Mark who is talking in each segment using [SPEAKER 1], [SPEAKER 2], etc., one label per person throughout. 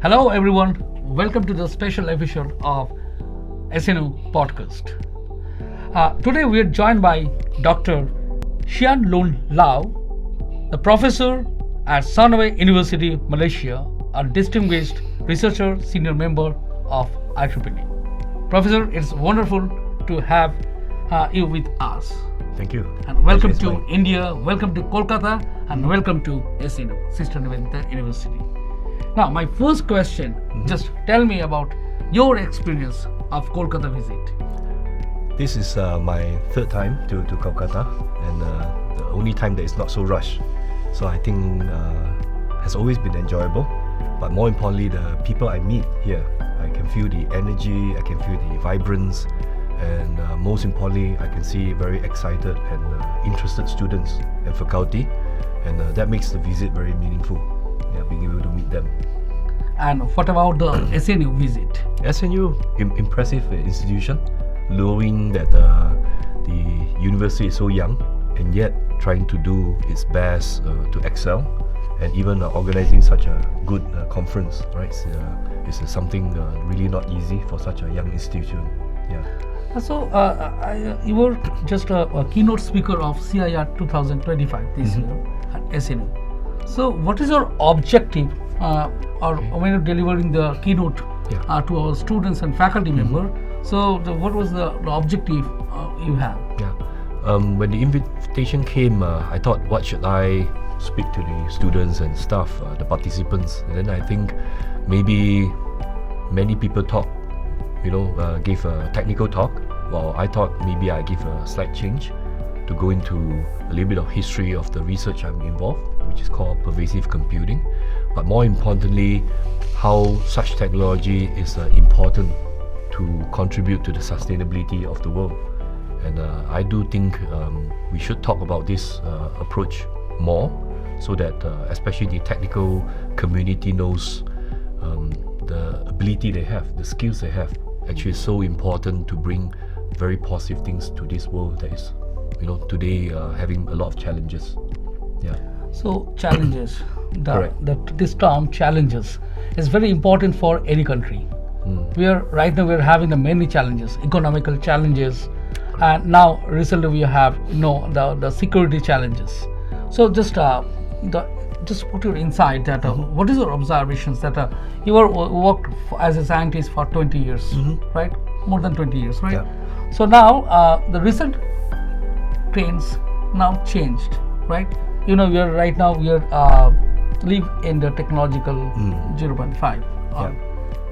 [SPEAKER 1] Hello everyone, welcome to the special episode of SNU podcast. Today we are joined by Dr. Sian the professor at Sunway University, Malaysia, a distinguished researcher, senior member of IEEE. Professor, it's wonderful to have you with us.
[SPEAKER 2] Thank you.
[SPEAKER 1] And welcome to India, welcome to Kolkata, and welcome to SNU, Sister Nivedita University. Now, my first question, just tell me about your experience of Kolkata visit.
[SPEAKER 2] This is my third time to Kolkata, and the only time that it's not so rushed. So I think has always been enjoyable. But more importantly, the people I meet here, I can feel the energy, I can feel the vibrance, and most importantly, I can see very excited and interested students and faculty, and that makes the visit very meaningful. Yeah, being able to meet them.
[SPEAKER 1] And what about the SNU visit?
[SPEAKER 2] SNU, impressive institution, knowing that the university is so young and yet trying to do its best to excel, and even organizing such a good conference, right? It's something really not easy for such a young institution. Yeah.
[SPEAKER 1] So, you were just a keynote speaker of CIR 2025 this year at SNU. So, what is your objective or when you're delivering the keynote to our students and faculty member? So, what was the objective you have?
[SPEAKER 2] Yeah. When the invitation came, I thought, what should I speak to the students and staff, the participants? And then I think maybe many people talk, gave a technical talk. Well, I thought maybe I give a slight change to go into a little bit of history of the research I'm involved, which is called pervasive computing. But more importantly, how such technology is important to contribute to the sustainability of the world. And I do think we should talk about this approach more, so that especially the technical community knows the ability they have, the skills they have, actually is so important to bring very positive things to this world that is, today having a lot of challenges. Yeah.
[SPEAKER 1] So challenges, this term challenges is very important for any country. Right now we're having the many challenges, economical challenges, and now recently we have the security challenges. So just put your insight that what is your observations that you worked as a scientist for 20 years, right? More than 20 years, right?
[SPEAKER 2] Yeah.
[SPEAKER 1] So now the recent trends now changed, right? We are live in the technological 0.5 or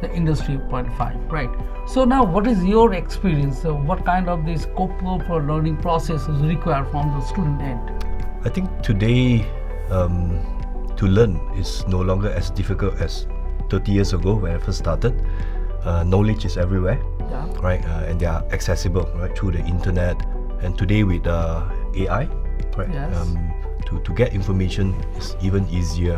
[SPEAKER 1] the industry 0.5, right? So now what is your experience? What kind of this for learning process is required from the student end?
[SPEAKER 2] I think today to learn is no longer as difficult as 30 years ago when I first started. Knowledge is everywhere, right? And they are accessible, right, through the internet. And today with AI, right?
[SPEAKER 1] Yes.
[SPEAKER 2] To get information is even easier.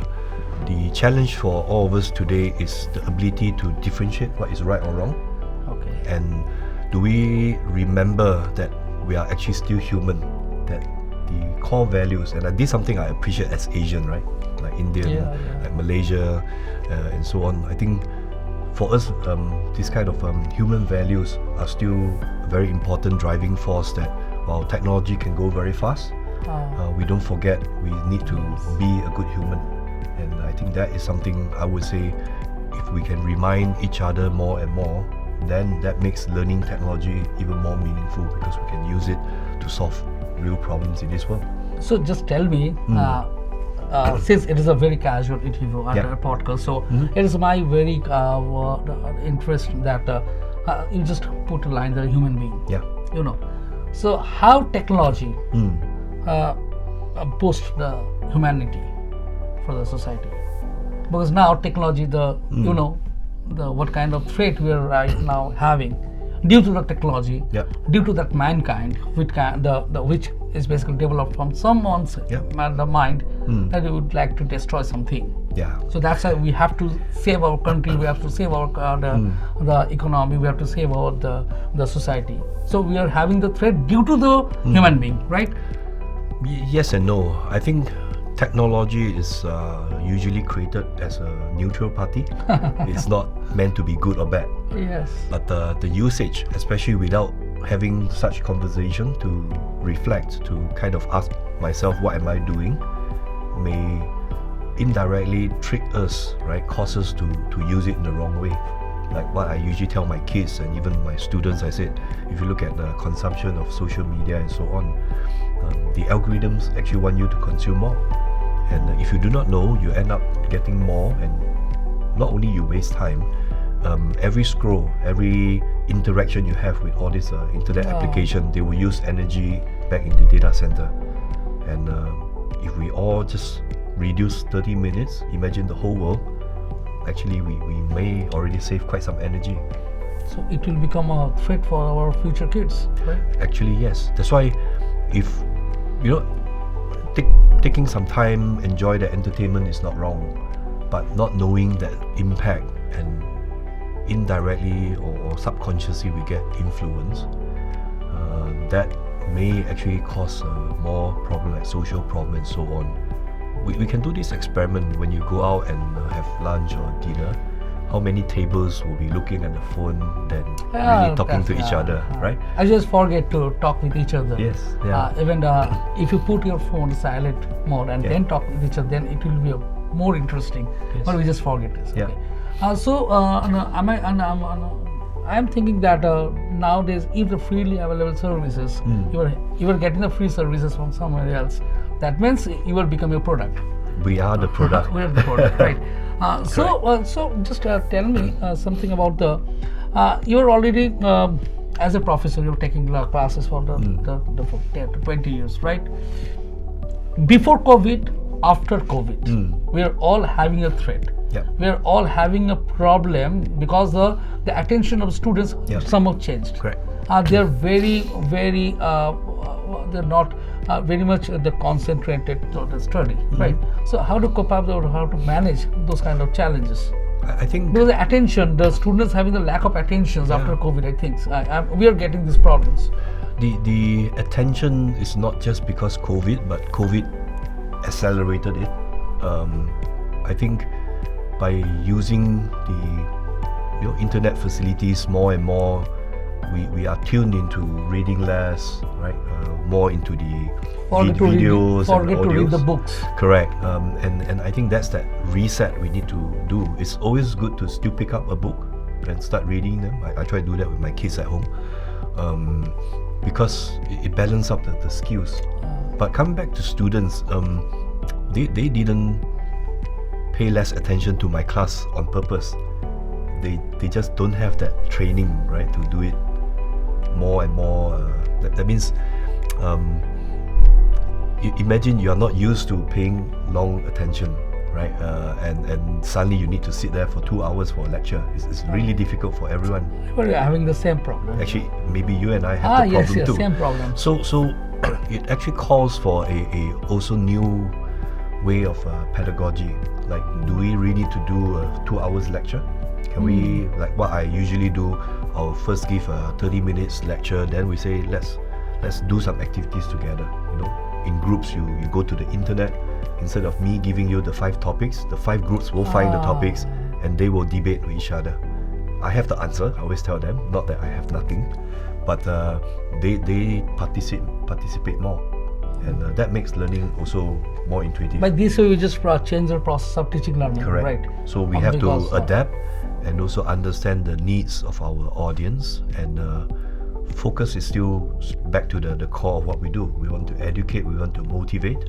[SPEAKER 2] The challenge for all of us today is the ability to differentiate what is right or wrong.
[SPEAKER 1] Okay.
[SPEAKER 2] And do we remember that we are actually still human? That the core values, and this is something I appreciate as Asian, right? Like Indian, like Malaysia, and so on. I think for us, this kind of human values are still a very important driving force that while technology can go very fast, we don't forget we need to be a good human. And I think that is something I would say, if we can remind each other more and more, then that makes learning technology even more meaningful, because we can use it to solve real problems in this world.
[SPEAKER 1] So just tell me, since it is a very casual interview and a podcast, so it is my very interest that you just put a line that a human being.
[SPEAKER 2] Yeah.
[SPEAKER 1] So how technology boosts the humanity for the society? Because now technology, the what kind of threat we are right now having due to the technology, due to that mankind, which is basically developed from someone's mind that we would like to destroy something.
[SPEAKER 2] Yeah.
[SPEAKER 1] So that's why we have to save our country. We have to save our the economy. We have to save our the society. So we are having the threat due to the human being, right?
[SPEAKER 2] Yes and no. I think technology is usually created as a neutral party. It's not meant to be good or bad.
[SPEAKER 1] Yes.
[SPEAKER 2] But the usage, especially without having such conversation to reflect, to kind of ask myself, what am I doing, may indirectly trick us, right? Cause us to use it in the wrong way. Like what I usually tell my kids and even my students, I said, if you look at the consumption of social media and so on, the algorithms actually want you to consume more. And if you do not know, you end up getting more, and not only you waste time, every scroll, every interaction you have with all this internet application, they will use energy back in the data center. And if we all just reduce 30 minutes, imagine the whole world, actually we may already save quite some energy.
[SPEAKER 1] So it will become a threat for our future kids, right?
[SPEAKER 2] Actually, yes. That's why if, you know, taking some time, enjoy the entertainment is not wrong, but not knowing that impact and indirectly or subconsciously we get influence, that may actually cause more problem, like social problem and so on. We can do this experiment when you go out and have lunch or dinner. How many tables will be looking at the phone than really talking to each other, right?
[SPEAKER 1] I just forget to talk with each other.
[SPEAKER 2] Yes, yeah.
[SPEAKER 1] Even if you put your phone in silent mode and then talk with each other, then it will be more interesting.
[SPEAKER 2] Yes.
[SPEAKER 1] But we just forget this.
[SPEAKER 2] Yeah.
[SPEAKER 1] Okay. I'm thinking that nowadays, if the freely available services, you are getting the free services from somewhere else, that means you will become your product.
[SPEAKER 2] We are the product.
[SPEAKER 1] We are the product, right? So just tell me something about the. You are already as a professor. You're taking classes for the 20 years, right? Before COVID, after COVID, we are all having a threat.
[SPEAKER 2] Yeah.
[SPEAKER 1] We are all having a problem because the attention of students somehow changed.
[SPEAKER 2] Correct.
[SPEAKER 1] They're very they're not very much concentrated to the study, right? So how to cope up or how to manage those kind of challenges?
[SPEAKER 2] I think
[SPEAKER 1] Because the attention, the students having the lack of attentions after COVID, I think we are getting these problems.
[SPEAKER 2] the attention is not just because COVID, but COVID accelerated it. I think by using the internet facilities more and more, we are tuned into reading less, right? More into the videos and
[SPEAKER 1] forget to read the
[SPEAKER 2] audios.
[SPEAKER 1] books.
[SPEAKER 2] Correct. And I think that's that reset we need to do. It's always good to still pick up a book and start reading them. I try to do that with my kids at home, because it balances up the skills. But coming back to students, they didn't pay less attention to my class on purpose. They just don't have that training, right, to do it more and more. That means, imagine you are not used to paying long attention, right? And suddenly you need to sit there for 2 hours for a lecture. It's really difficult for everyone.
[SPEAKER 1] We're having the same problem.
[SPEAKER 2] Actually, maybe you and I have the problem too.
[SPEAKER 1] Same problem.
[SPEAKER 2] So it actually calls for a also new way of pedagogy. Like, do we really need to do a 2 hours lecture? Can we, like what I usually do, I'll first give a 30 minutes lecture, then we say let's do some activities together. In groups, you go to the internet. Instead of me giving you the 5 topics, the 5 groups will find the topics and they will debate with each other. I have the answer, I always tell them, not that I have nothing, but they participate more, and that makes learning also more intuitive.
[SPEAKER 1] By this way, we just change the process of teaching learning,
[SPEAKER 2] Correct.
[SPEAKER 1] right?
[SPEAKER 2] So we have to adapt and also understand the needs of our audience, and focus is still back to the core of what we do. We want to educate, we want to motivate,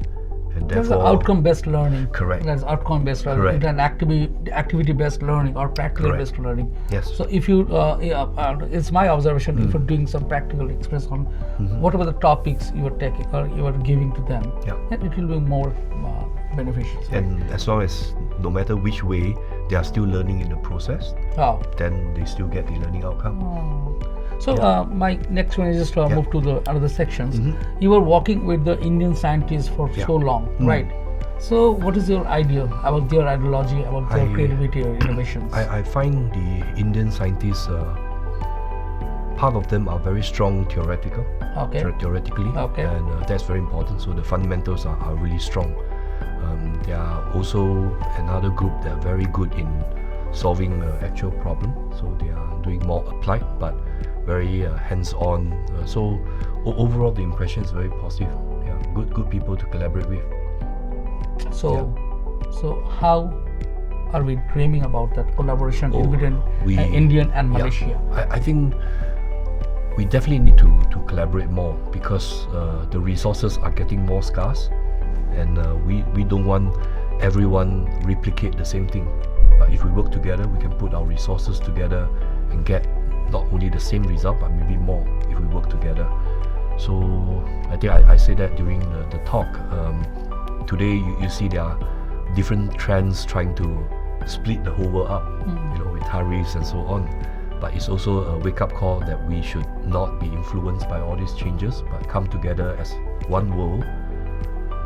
[SPEAKER 2] and
[SPEAKER 1] There's
[SPEAKER 2] therefore
[SPEAKER 1] outcome-based learning.
[SPEAKER 2] Correct.
[SPEAKER 1] There's outcome-based learning.
[SPEAKER 2] Correct.
[SPEAKER 1] Then activity-based learning or practical-based learning.
[SPEAKER 2] Yes.
[SPEAKER 1] So if you, it's my observation, if you're doing some practical experience on whatever the topics you are taking or you are giving to them, then it will be more beneficial.
[SPEAKER 2] And as long as, no matter which way, they are still learning in the process, then they still get the learning outcome.
[SPEAKER 1] So my next one is just move to the other sections. You were working with the Indian scientists for so long, right? So what is your idea about their ideology, about their creativity or innovations?
[SPEAKER 2] I find the Indian scientists, part of them are very strong theoretically, and that's very important. So the fundamentals are really strong. There are also another group that are very good in solving actual problem. So they are doing more applied, but very hands-on. So overall, the impression is very positive. Yeah, good people to collaborate with.
[SPEAKER 1] So how are we dreaming about that collaboration between Indian and Malaysia?
[SPEAKER 2] I think we definitely need to collaborate more because the resources are getting more scarce, and we don't want everyone replicate the same thing. But if we work together, we can put our resources together and get not only the same result but maybe more if we work together. So I think I say that during the talk. Today you see there are different trends trying to split the whole world up, with tariffs and so on. But it's also a wake-up call that we should not be influenced by all these changes, but come together as one world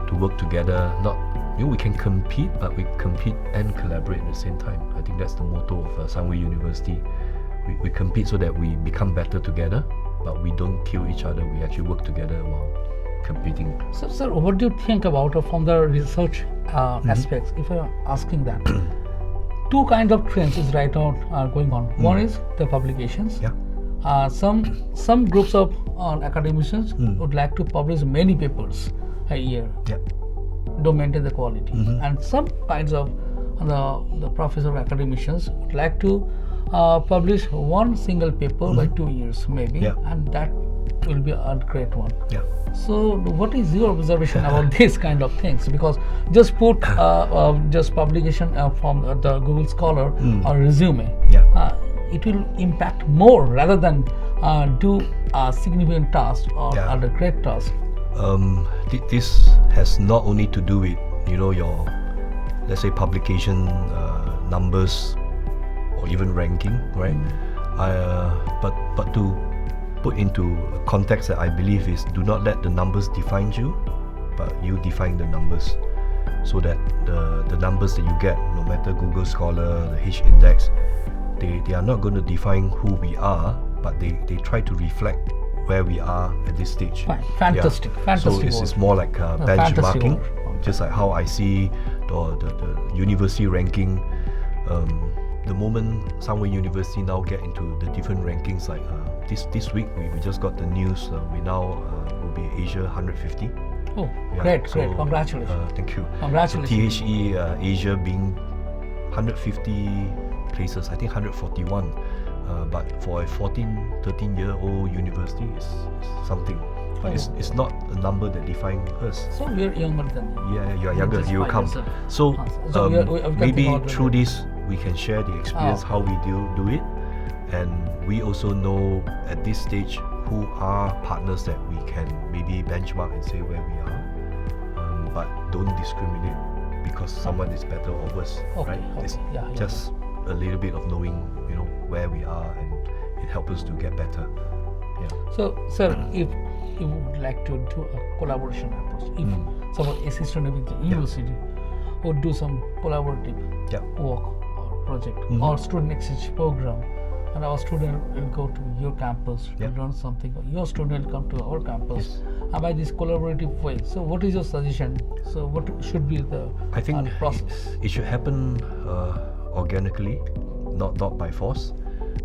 [SPEAKER 2] to work together. Not we can compete, but we compete and collaborate at the same time. I think that's the motto of Sunway University. We compete so that we become better together, but we don't kill each other. We actually work together while competing.
[SPEAKER 1] So, sir, what do you think about from the research aspects? If I'm asking that, two kinds of trends is right now are going on. One is the publications.
[SPEAKER 2] Yeah.
[SPEAKER 1] Some groups of academicians would like to publish many papers a year.
[SPEAKER 2] Yeah.
[SPEAKER 1] Don't maintain the quality. And some kinds of the professor academicians would like to publish one single paper by 2 years maybe, and that will be a great one.
[SPEAKER 2] Yeah.
[SPEAKER 1] So what is your observation about this kind of things? Because just put just publication from the Google Scholar or resume, it will impact more rather than do a significant task or a great task.
[SPEAKER 2] This has not only to do with your, let's say, publication numbers or even ranking, right? But to put into a context that I believe is, do not let the numbers define you, but you define the numbers, so that the numbers that you get, no matter Google Scholar, the H index, they are not going to define who we are, but they try to reflect where we are at this stage.
[SPEAKER 1] Fantastic.
[SPEAKER 2] So it's more like benchmarking, just like how I see the university ranking. The moment Sunway University now get into the different rankings, like this week we just got the news, we now will be Asia 150.
[SPEAKER 1] Oh, great. Congratulations.
[SPEAKER 2] Thank you.
[SPEAKER 1] Congratulations.
[SPEAKER 2] So THE Asia being 150 places, I think 141. But for a 13-year-old university, is something. But it's not a number that defines us.
[SPEAKER 1] So we are younger than you.
[SPEAKER 2] Yeah, you are younger. You come. So maybe through this we can share the experience how we do it, and we also know at this stage who are partners that we can maybe benchmark and say where we are. But don't discriminate because someone is better or worse, right? It's just a little bit of knowing, where we are, and it helps us to get better. Yeah.
[SPEAKER 1] So, sir, if you would like to do a collaboration approach, if someone assistant with the university would do some collaborative work or project or student exchange program, and our student will go to your campus to learn something, or your student will come to our campus, and by this collaborative way. So, what is your suggestion? So, what should be the process?
[SPEAKER 2] It should happen organically, not by force.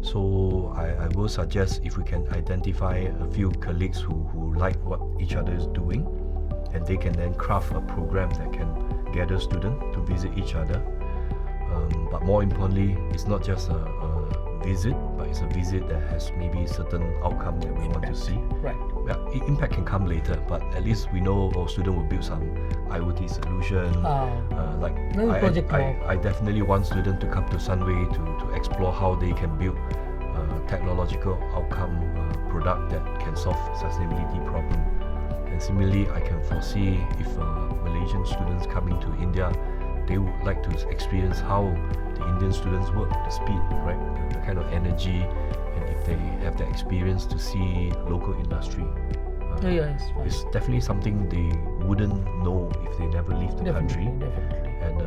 [SPEAKER 2] So I will suggest if we can identify a few colleagues who like what each other is doing, and they can then craft a program that can gather students to visit each other. But more importantly, it's not just a visit, but it's a visit that has maybe certain outcome that we want to see.
[SPEAKER 1] Right.
[SPEAKER 2] Yeah, impact can come later, but at least we know our student will build some IoT solution. I definitely want students to come to Sunway to explore how they can build technological outcome product that can solve sustainability problem. And similarly, I can foresee if Malaysian students coming to India, they would like to experience how the Indian students work, the speed, right, the kind of energy, and if they have the experience to see local industry. It's definitely something they wouldn't know if they never leave the country.
[SPEAKER 1] Definitely.
[SPEAKER 2] And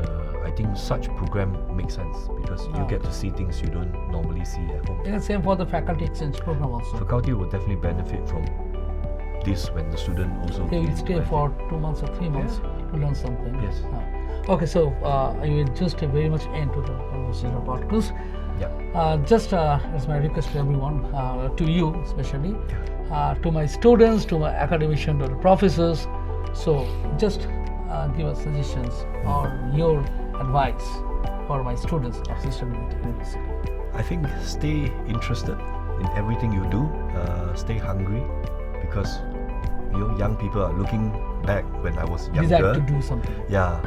[SPEAKER 2] I think such program makes sense because you get to see things you don't normally see at home.
[SPEAKER 1] And same for the faculty exchange program also.
[SPEAKER 2] Faculty will definitely benefit from this when the student also
[SPEAKER 1] they will stay for 2 months or 3 months. To learn something.
[SPEAKER 2] Yes.
[SPEAKER 1] Okay, so you will just very much end to the conversation about this.
[SPEAKER 2] Yeah.
[SPEAKER 1] Just as my request to everyone, to you especially, to my students, to my academicians, to the professors. So just give us suggestions or your advice for my students of Sian University.
[SPEAKER 2] I think stay interested in everything you do. Stay hungry, because young people are looking back when I was younger.
[SPEAKER 1] Desire to do something.
[SPEAKER 2] Yeah,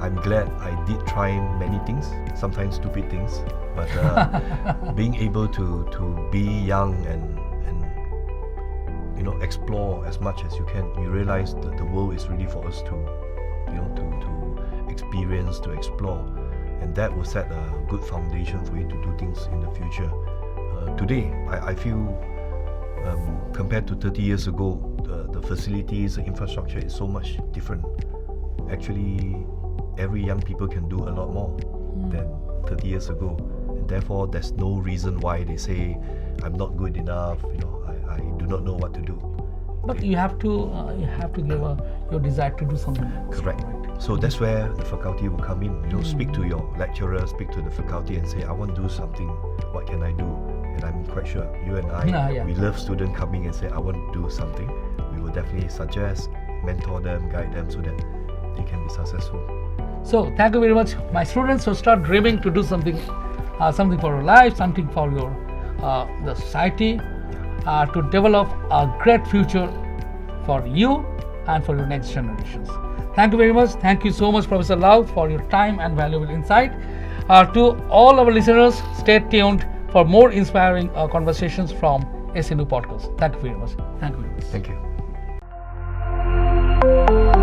[SPEAKER 2] I'm glad I did try many things, sometimes stupid things, but being able to be young and explore as much as you can, you realize that the world is really for us to experience, to explore, and that will set a good foundation for you to do things in the future. Today, I feel compared to 30 years ago, the facilities, the infrastructure is so much different. Actually, every young people can do a lot more than 30 years ago, and therefore there's no reason why they say I'm not good enough. I do not know what to do.
[SPEAKER 1] But you have to give your desire to do something else.
[SPEAKER 2] Correct. So that's where the faculty will come in. Speak to your lecturer, speak to the faculty, and say, I want to do something. What can I do? And I'm quite sure you and I, we love students coming and say, I want to do something. We will definitely suggest, mentor them, guide them so that they can be successful.
[SPEAKER 1] So thank you very much, my students. So start dreaming to do something for your life, something for your the society, to develop a great future for you and for your next generations. Thank you very much. Thank you so much, Professor Lau, for your time and valuable insight. To all our listeners, stay tuned for more inspiring conversations from SNU podcast. Thank you very much. Thank you very much.
[SPEAKER 2] Thank you.